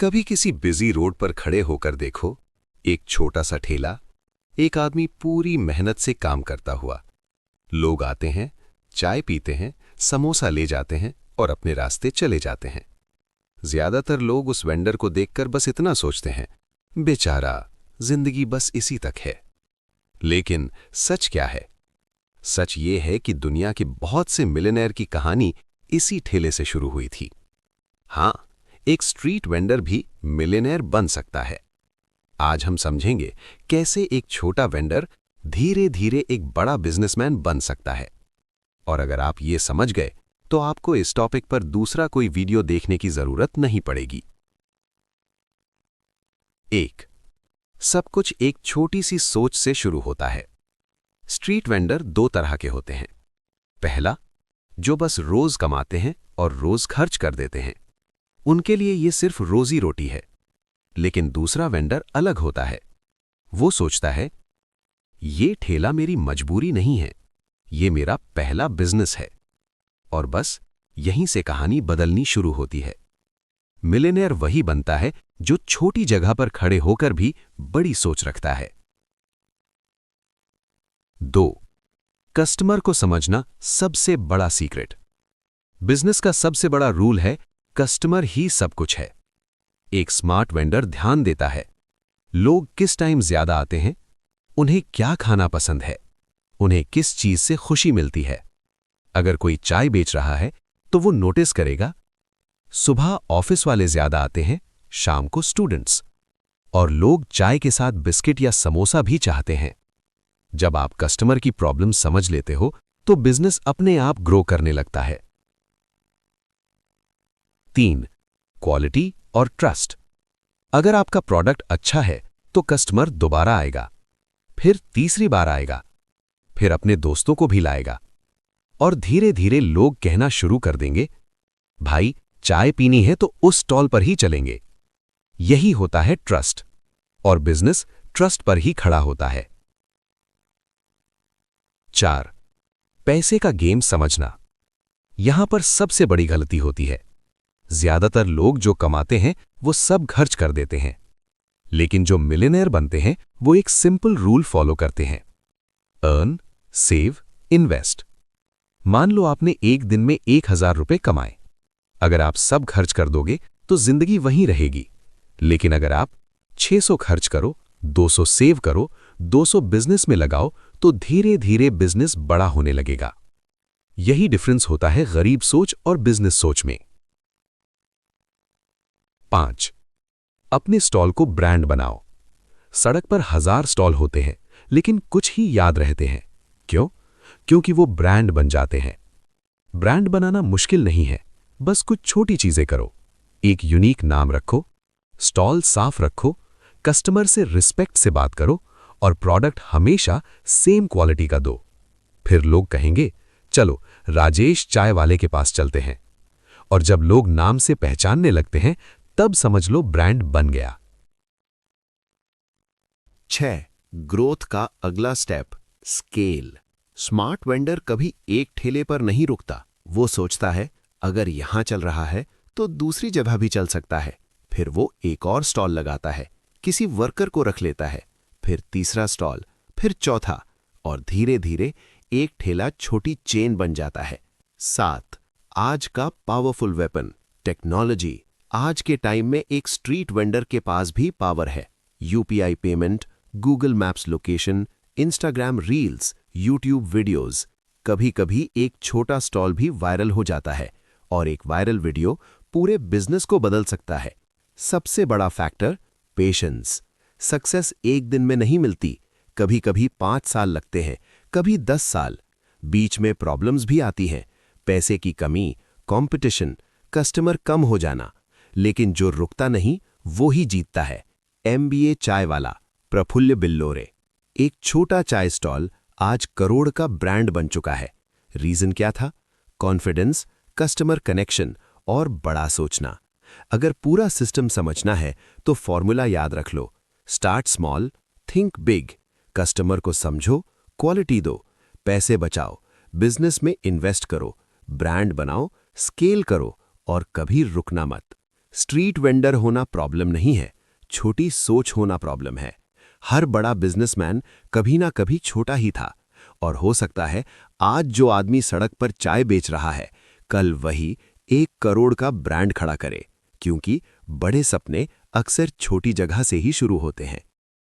कभी किसी busy road पर खड़े होकर देखो, एक छोटा सा ठेला, एक आदमी पूरी मेहनत से काम करता हुआ। लोग आते हैं, चाय पीते हैं, समोसा ले जाते हैं और अपने रास्ते चले जाते हैं। ज्यादातर लोग उस वेंडर को देखकर बस इतना सोचते हैं, बेचारा, जिंदगी बस इसी तक है। लेकिन सच क्या है? सच ये है कि दुनिया के बहुत से मिलियनेयर की कहानी इसी ठेले से शुरू हुई थी। हाँ, एक स्ट्रीट वेंडर भी मिलियनेयर बन सकता है। आज हम समझेंगे कैसे एक छोटा वेंडर धीरे धीरे एक बड़ा बिजनेसमैन बन सकता है। और अगर आप ये समझ गए तो आपको इस टॉपिक पर दूसरा कोई वीडियो देखने की जरूरत नहीं पड़ेगी। 1. सब कुछ एक छोटी सी सोच से शुरू होता है। स्ट्रीट वेंडर दो तरह के होते हैं। पहला, जो बस रोज कमाते हैं और रोज खर्च कर देते हैं, उनके लिए ये सिर्फ रोजी रोटी है। लेकिन दूसरा वेंडर अलग होता है। वो सोचता है, ये ठेला मेरी मजबूरी नहीं है, ये मेरा पहला बिजनेस है। और बस यहीं से कहानी बदलनी शुरू होती है। मिलियनेयर वही बनता है जो छोटी जगह पर खड़े होकर भी बड़ी सोच रखता है। 2. कस्टमर को समझना सबसे बड़ा सीक्रेट। बिजनेस का सबसे बड़ा रूल है, कस्टमर ही सब कुछ है। एक स्मार्ट वेंडर ध्यान देता है, लोग किस टाइम ज्यादा आते हैं, उन्हें क्या खाना पसंद है, उन्हें किस चीज से खुशी मिलती है। अगर कोई चाय बेच रहा है तो वो नोटिस करेगा, सुबह ऑफिस वाले ज्यादा आते हैं, शाम को स्टूडेंट्स। और लोग चाय के साथ बिस्किट या समोसा भी चाहते हैं। जब आप कस्टमर की प्रॉब्लम समझ लेते हो तो बिजनेस अपने आप ग्रो करने लगता है। 3. क्वालिटी और ट्रस्ट। अगर आपका प्रोडक्ट अच्छा है तो कस्टमर दोबारा आएगा, फिर तीसरी बार आएगा, फिर अपने दोस्तों को भी लाएगा। और धीरे धीरे लोग कहना शुरू कर देंगे, भाई चाय पीनी है तो उस स्टॉल पर ही चलेंगे। यही होता है ट्रस्ट, और बिजनेस ट्रस्ट पर ही खड़ा होता है। 4. पैसे का गेम समझना। यहां पर सबसे बड़ी गलती होती है। ज्यादातर लोग जो कमाते हैं वो सब खर्च कर देते हैं। लेकिन जो मिलियनेयर बनते हैं वो एक सिंपल रूल फॉलो करते हैं, अर्न, सेव, इन्वेस्ट। मान लो आपने एक दिन में 1000 रुपए कमाए। अगर आप सब खर्च कर दोगे तो जिंदगी वहीं रहेगी। लेकिन अगर आप 600 खर्च करो, 200 सेव करो, 200 बिजनेस में लगाओ तो धीरे धीरे बिजनेस बड़ा होने लगेगा। यही डिफरेंस होता है गरीब सोच और बिजनेस सोच में। 5. अपने स्टॉल को ब्रांड बनाओ। सड़क पर 1000 स्टॉल होते हैं लेकिन कुछ ही याद रहते हैं। क्यों? क्योंकि वो ब्रांड बन जाते हैं। ब्रांड बनाना मुश्किल नहीं है, बस कुछ छोटी चीजें करो। एक यूनिक नाम रखो, स्टॉल साफ रखो, कस्टमर से रिस्पेक्ट से बात करो और प्रोडक्ट हमेशा सेम क्वालिटी का दो। फिर लोग कहेंगे, चलो राजेश चाय वाले के पास चलते हैं। और जब लोग नाम से पहचानने लगते हैं तब समझ लो ब्रांड बन गया। 6. ग्रोथ का अगला स्टेप, स्केल। स्मार्ट वेंडर कभी एक ठेले पर नहीं रुकता। वो सोचता है, अगर यहां चल रहा है तो दूसरी जगह भी चल सकता है। फिर वो एक और स्टॉल लगाता है, किसी वर्कर को रख लेता है, फिर तीसरा स्टॉल, फिर चौथा, और धीरे धीरे एक ठेला छोटी चेन बन जाता है। 7. आज का पावरफुल वेपन, टेक्नोलॉजी। आज के टाइम में एक स्ट्रीट वेंडर के पास भी पावर है। UPI payment, Google maps location, Instagram reels, YouTube videos. कभी कभी एक छोटा स्टॉल भी वायरल हो जाता है और एक वायरल वीडियो पूरे बिजनेस को बदल सकता है। सबसे बड़ा फैक्टर, पेशेंस। सक्सेस एक दिन में नहीं मिलती, कभी कभी 5 साल लगते हैं, कभी 10 साल। बीच में प्रॉब्लम्स भी आती हैं, पैसे की कमी, कंपटीशन, कस्टमर कम हो जाना। लेकिन जो रुकता नहीं वो ही जीतता है। MBA चाय वाला प्रफुल्ल बिल्लोरे। एक छोटा चाय स्टॉल आज करोड़ का ब्रांड बन चुका है। रीजन क्या था? कॉन्फिडेंस, कस्टमर कनेक्शन और बड़ा सोचना। अगर पूरा सिस्टम समझना है तो फॉर्मूला याद रख लो, start small, think big. Customer को समझो, क्वालिटी दो, पैसे बचाओ, बिजनेस में इन्वेस्ट करो, ब्रांड बनाओ, स्केल करो और कभी रुकना मत। स्ट्रीट वेंडर होना प्रॉब्लम नहीं है, छोटी सोच होना प्रॉब्लम है। हर बड़ा बिजनेसमैन कभी ना कभी छोटा ही था, और हो सकता है आज जो आदमी सड़क पर चाय बेच रहा है, कल वही 1 करोड़ का ब्रांड खड़ा करे, क्योंकि बड़े सपने अक्सर छोटी जगह से ही शुरू होते हैं।